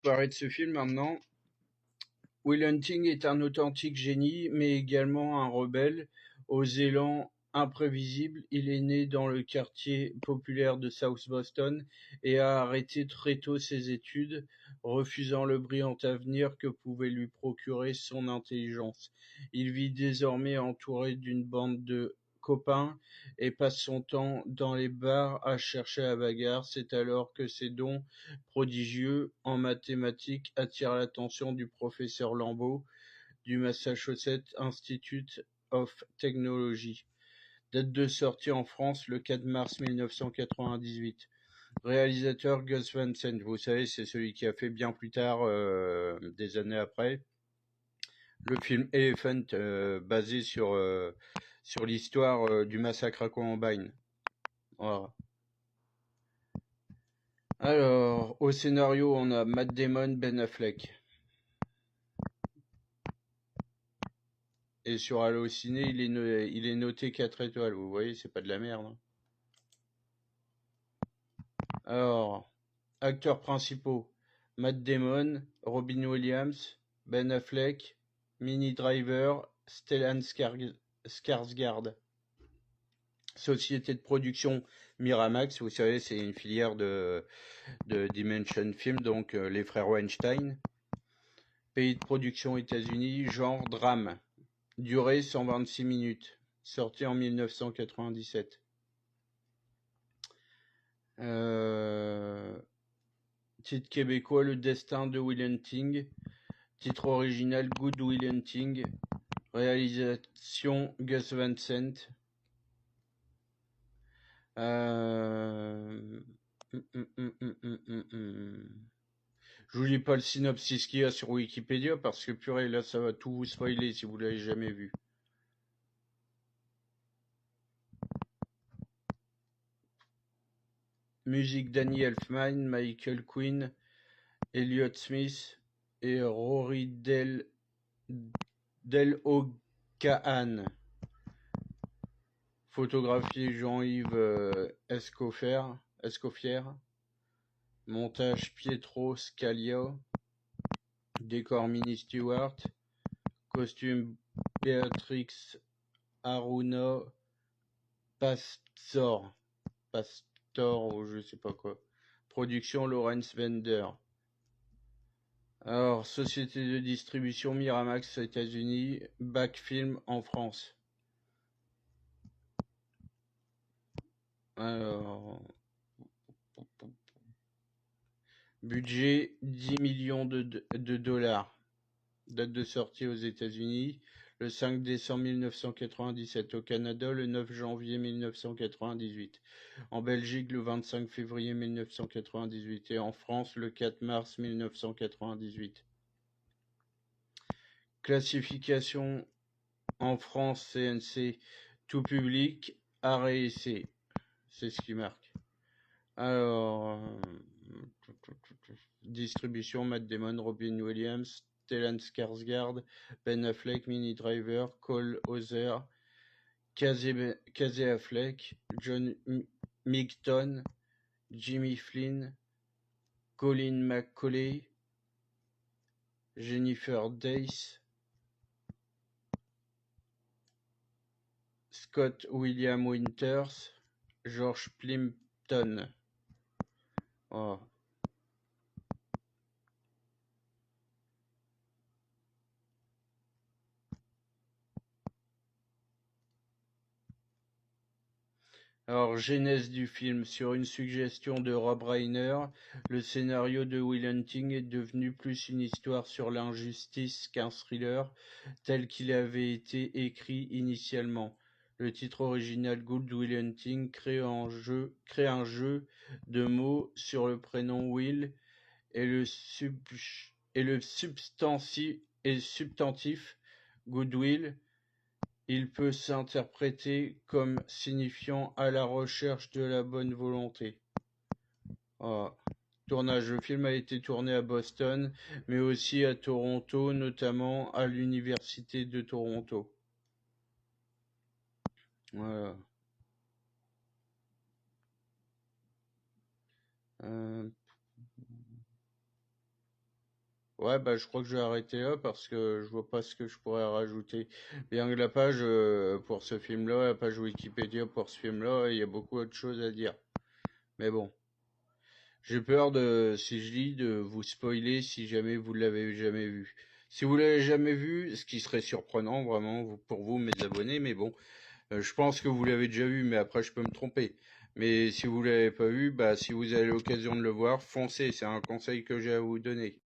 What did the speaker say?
parler de ce film maintenant. Will Hunting est un authentique génie, mais également un rebelle. Aux élans imprévisibles, il est né dans le quartier populaire de South Boston et a arrêté très tôt ses études, refusant le brillant avenir que pouvait lui procurer son intelligence. Il vit désormais entouré d'une bande de copains et passe son temps dans les bars à chercher la bagarre. C'est alors que ses dons prodigieux en mathématiques attirent l'attention du professeur Lambeau du Massachusetts Institute of Technology. Date de sortie en France le 4 mars 1998. Réalisateur Gus Van Sant, vous savez, c'est celui qui a fait bien plus tard, des années après, le film Elephant, basé sur l'histoire du massacre à Columbine. Voilà. Alors, au scénario, on a Matt Damon, Ben Affleck. Et sur Allociné, il est noté 4 étoiles. Vous voyez, c'est pas de la merde. Alors, acteurs principaux. Matt Damon, Robin Williams, Ben Affleck, Minnie Driver, Stellan Skarsgård. Société de production Miramax, vous savez, c'est une filière de Dimension Film, donc les frères Weinstein. Pays de production États-Unis, genre drame. Durée 126 minutes. Sorti en 1997. Titre québécois, Le Destin de Will Hunting. Titre original, Good Will Hunting. Réalisation, Gus Van Sant. Je vous lis pas le synopsis qu'il y a sur Wikipédia parce que purée, là ça va tout vous spoiler si vous l'avez jamais vu. Musique Danny Elfman, Michael Quinn, Elliott Smith et Rory Del O'Cahan. Photographie Jean-Yves Escoffier. Montage Pietro Scalia. Décor Minnie Stewart. Costume Beatrix Aruna Pastor ou je sais pas quoi. Production Lawrence Bender. Alors, société de distribution Miramax aux États-Unis, Back Film en France. Alors, budget 10 millions de dollars. Date de sortie aux États-Unis, le 5 décembre 1997. Au Canada, le 9 janvier 1998. En Belgique, le 25 février 1998. Et en France, le 4 mars 1998. Classification en France, CNC, tout public, art et essai. C'est ce qui marque. Alors, distribution, Matt Damon, Robin Williams, Stellan Skarsgård, Ben Affleck, Minnie Driver, Cole Hauser, Casey Affleck, John Migton, Jimmy Flynn, Colin McCauley, Jennifer Dace, Scott William Winters, George Plimpton. Oh. Alors, genèse du film. Sur une suggestion de Rob Reiner, le scénario de Will Hunting est devenu plus une histoire sur l'injustice qu'un thriller tel qu'il avait été écrit initialement. Le titre original Good Will Hunting crée un jeu de mots sur le prénom Will et le substantif Goodwill. Il peut s'interpréter comme signifiant à la recherche de la bonne volonté. Ah. Tournage. Le film a été tourné à Boston, mais aussi à Toronto, notamment à l'Université de Toronto. Voilà. Ouais, bah, je crois que je vais arrêter là parce que je vois pas ce que je pourrais rajouter. Bien que la page pour ce film-là, la page Wikipédia pour ce film-là, il y a beaucoup autre choses à dire. Mais bon, j'ai peur de, si je lis, de vous spoiler si jamais vous l'avez jamais vu. Si vous l'avez jamais vu, ce qui serait surprenant vraiment pour vous, mes abonnés, mais bon, je pense que vous l'avez déjà vu, mais après je peux me tromper. Mais si vous l'avez pas vu, bah si vous avez l'occasion de le voir, foncez, c'est un conseil que j'ai à vous donner.